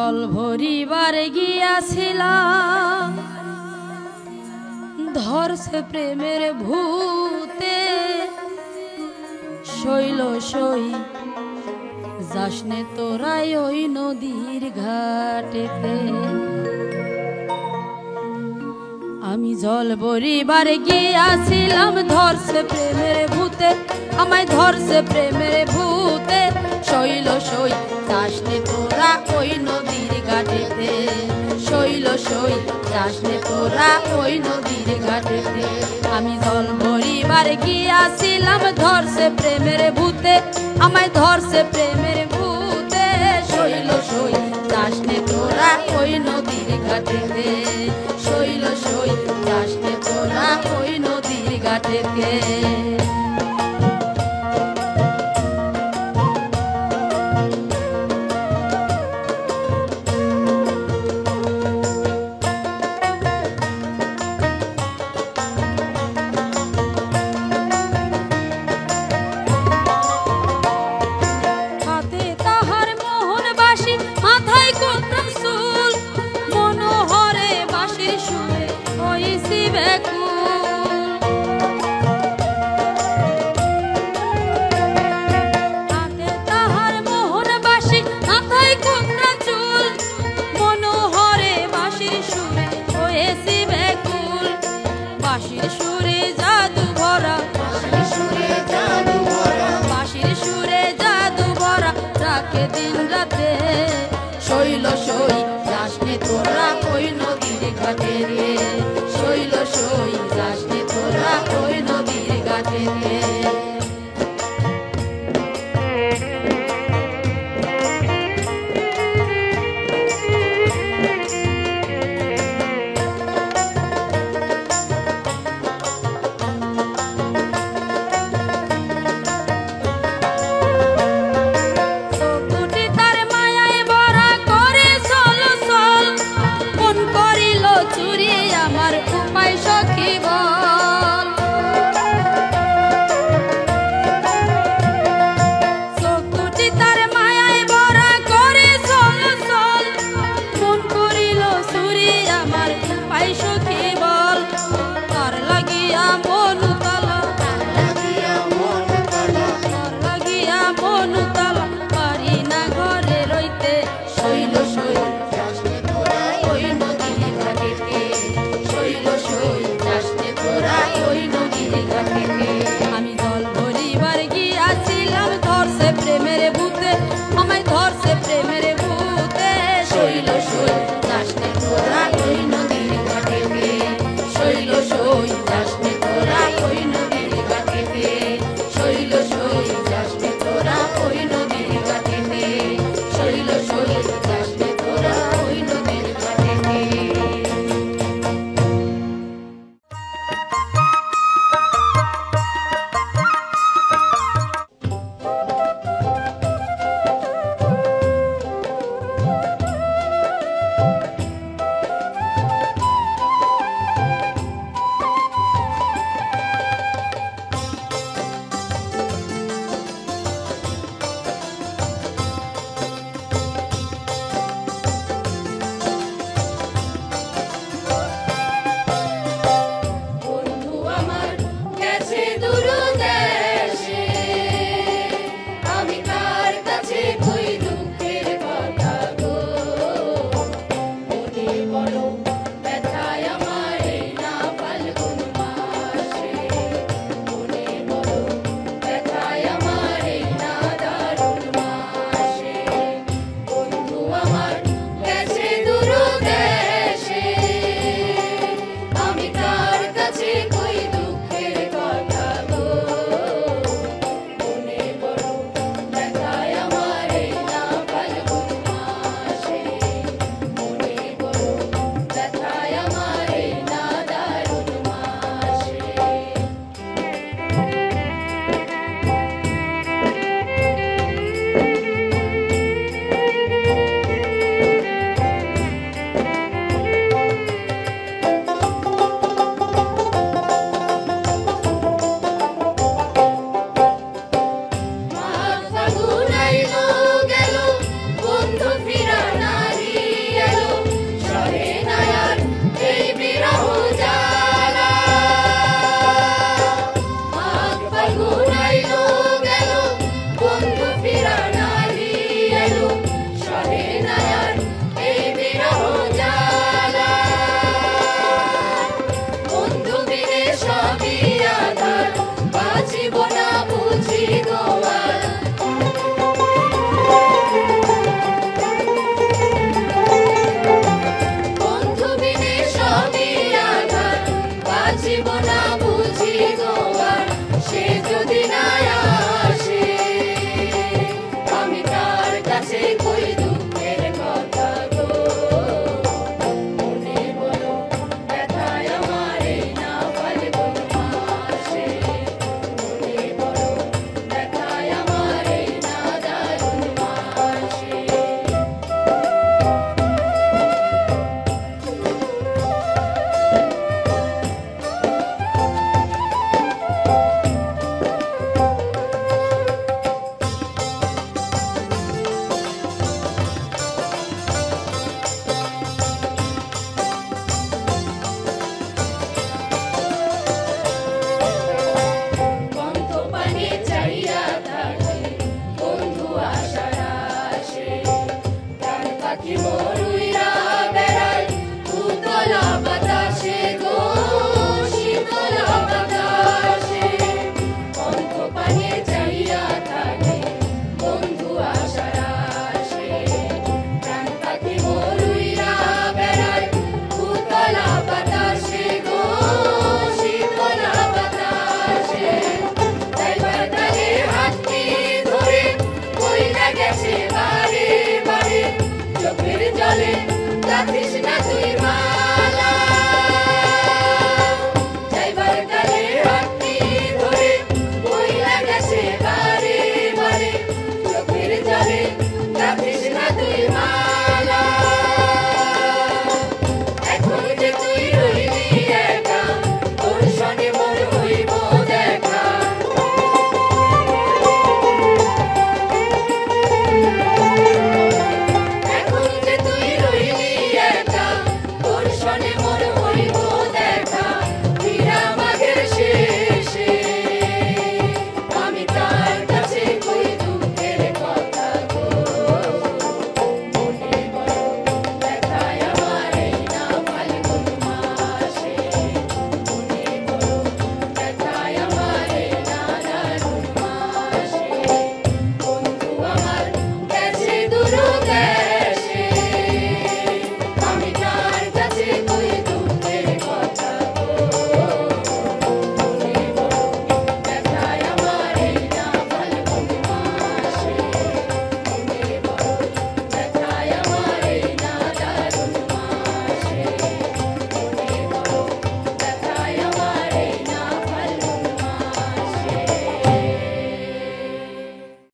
জল ভরিবার গিয়াছিলাম ধরছে প্রেমের ভূতে শৈল সই যাসনে তোরাই ওই নদীর ঘাটেতে। আমি জল ভরিবার গিয়াছিলাম ধরছে প্রেমের ভূতে, আমায় ধরছে প্রেমের ভূতে শৈল সই যাসনে তোরা ওই নদীর ঘাটেতে। শৈল সই যাসনে তোরা ওই নদীর ঘাটেতে। আমি জল ভরিবার গিয়াছিলাম ধরছে প্রেমের ভূতে, আমায় ধরছে প্রেমের ভূতে শৈল সই যাসনে তোরা ওই নদীর ঘাটেতে। শৈল সই যাসনে তোরা ওই নদীর ঘাটেতে। বাঁশির সুরে জাদু ভরা, বাঁশির সুরে জাদু ভরা রাখে দিন রাতে। শৈল সই যাসনে তোরা ওই নদীর ঘাটে রে। শৈল সই যাসনে তোরা ওই নদীর ঘাটে রে।